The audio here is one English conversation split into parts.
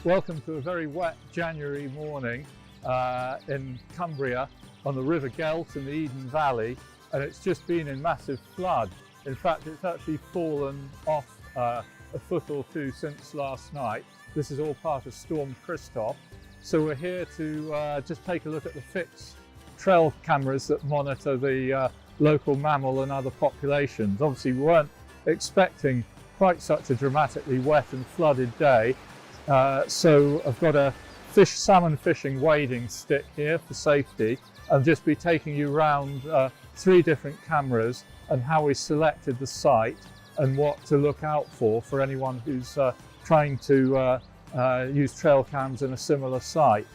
Welcome to a very wet January morning in Cumbria on the River Gelt in the Eden Valley, and it's just been in massive flood. In fact, it's actually fallen off a foot or two since last night. This is all part of Storm Christoph. So we're here to just take a look at the fixed trail cameras that monitor the local mammal and other populations. Obviously, we weren't expecting quite such a dramatically wet and flooded day. So I've got a salmon fishing wading stick here for safety. I'll just be taking you around 3 different cameras and how we selected the site and what to look out for anyone who's trying to use trail cams in a similar site.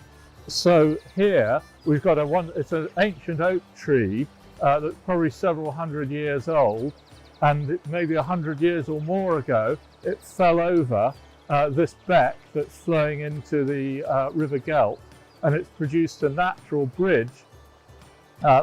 So here we've got it's an ancient oak tree that's probably several hundred years old, and maybe 100 years or more ago it fell over this beck that's flowing into the River Gelt, and it's produced a natural bridge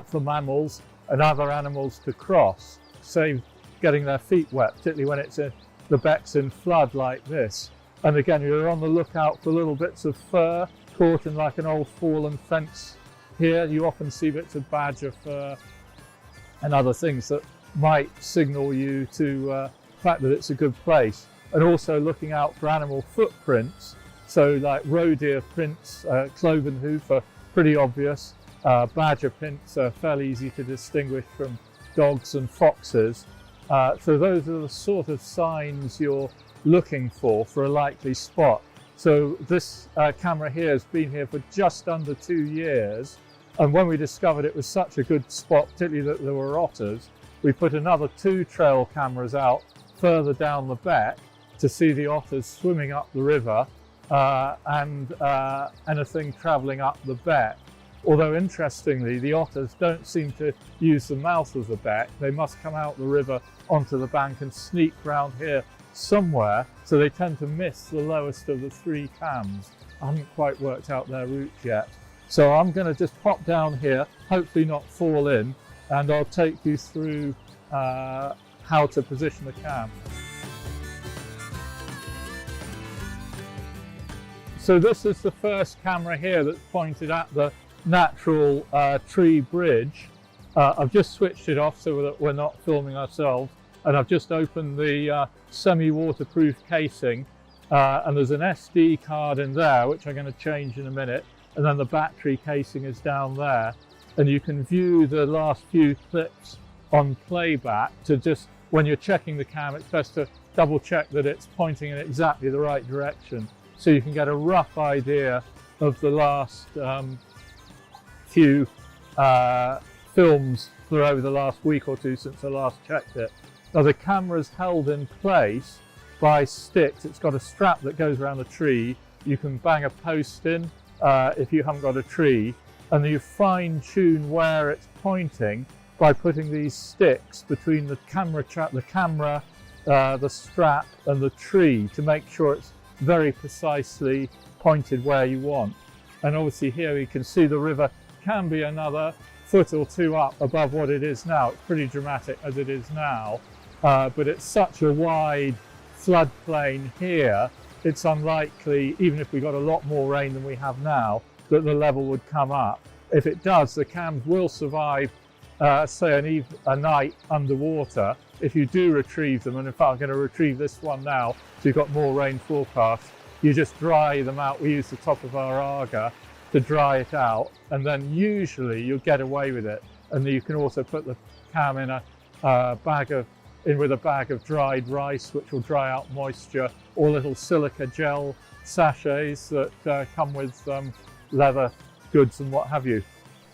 for mammals and other animals to cross, save getting their feet wet, particularly when the beck's in flood like this. And again, you're on the lookout for little bits of fur caught in like an old fallen fence here. You often see bits of badger fur and other things that might signal you to the fact that it's a good place. And also looking out for animal footprints, so like roe deer prints, cloven hoof are pretty obvious, badger prints are fairly easy to distinguish from dogs and foxes. So those are the sort of signs you're looking for a likely spot. So this camera here has been here for just under 2 years, and when we discovered it was such a good spot, particularly that there were otters, we put another 2 trail cameras out further down the beck to see the otters swimming up the river and anything travelling up the beck. Although interestingly, the otters don't seem to use the mouth of the beck. They must come out the river onto the bank and sneak round here somewhere, so they tend to miss the lowest of the 3 cams. I haven't quite worked out their route yet. So I'm going to just pop down here, hopefully not fall in, and I'll take you through how to position the cam. So this is the first camera here that's pointed at the natural tree bridge. I've just switched it off so that we're not filming ourselves, and I've just opened the semi-waterproof casing, and there's an SD card in there which I'm going to change in a minute, and then the battery casing is down there, and you can view the last few clips on playback. To just, when you're checking the cam, it's best to double check that it's pointing in exactly the right direction, so you can get a rough idea of the last few films for over the last week or 2 since I last checked it. Now the camera's held in place by sticks. It's got a strap that goes around the tree. You can bang a post in if you haven't got a tree, and you fine tune where it's pointing by putting these sticks between the camera, the strap and the tree to make sure it's very precisely pointed where you want. And obviously here you can see the river can be another foot or 2 up above what it is now. It's pretty dramatic as it is now, but it's such a wide floodplain here, it's unlikely, even if we got a lot more rain than we have now, that the level would come up. If it does, the cams will survive say a night underwater if you do retrieve them. And in fact, I'm going to retrieve this one now, so you've got more rain forecast. You just dry them out. We use the top of our Aga to dry it out, and then usually you'll get away with it. And you can also put the cam in with a bag of dried rice, which will dry out moisture, or little silica gel sachets that come with leather goods and what have you.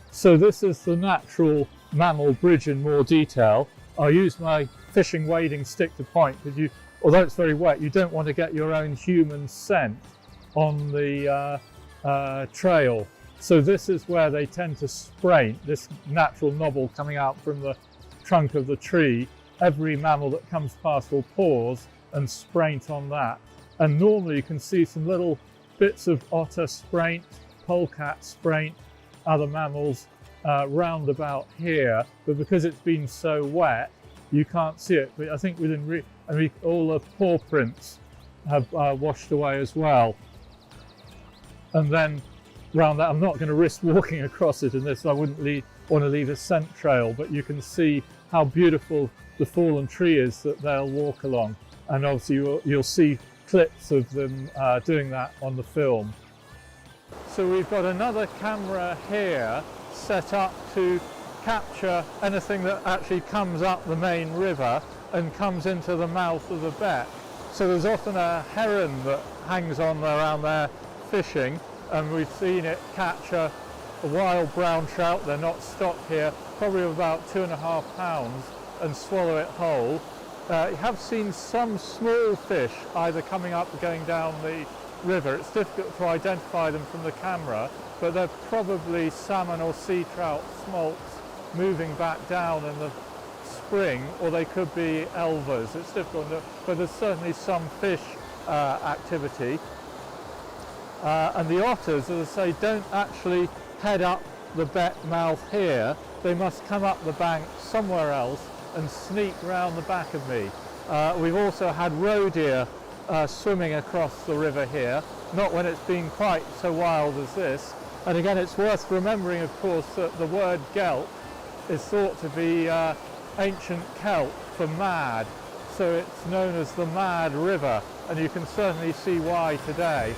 So this is the natural mammal bridge in more detail. I'll use my fishing wading stick to point, because although it's very wet, you don't want to get your own human scent on the trail. So this is where they tend to spraint, this natural knobble coming out from the trunk of the tree. Every mammal that comes past will pause and spraint on that. And normally you can see some little bits of otter spraint, polecat spraint, other mammals round about here, but because it's been so wet, you can't see it. But I think all the paw prints have washed away as well. and then round that. I'm not going to risk walking across it in this. I wouldn't want to leave a scent trail, but you can see how beautiful the fallen tree is that they'll walk along. And obviously you'll see clips of them doing that on the film. So we've got another camera here set up to capture anything that actually comes up the main river and comes into the mouth of the beck. So there's often a heron that hangs on around there fishing, and we've seen it catch a wild brown trout. They're not stocked here, probably about 2.5 pounds, and swallow it whole. You have seen some small fish either coming up or going down the river. It's difficult to identify them from the camera, but they're probably salmon or sea trout smolts moving back down in the spring, or they could be elvers. It's difficult, but there's certainly some fish activity. And the otters, as I say, don't actually head up the beck mouth here. They must come up the bank somewhere else and sneak round the back of me. We've also had roe deer swimming across the river here, not when it's been quite so wild as this. And again, it's worth remembering, of course, that the word gelt is thought to be ancient Celt for mad, so it's known as the Mad River, and you can certainly see why today.